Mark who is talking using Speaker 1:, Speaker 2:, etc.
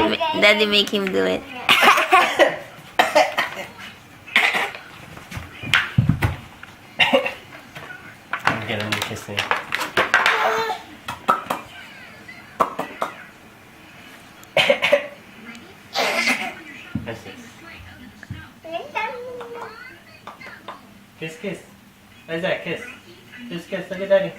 Speaker 1: Daddy make him do it.
Speaker 2: I'm getting a kiss now. That's it. Kiss, kiss. Isaac, kiss. Kiss, kiss. Look at daddy.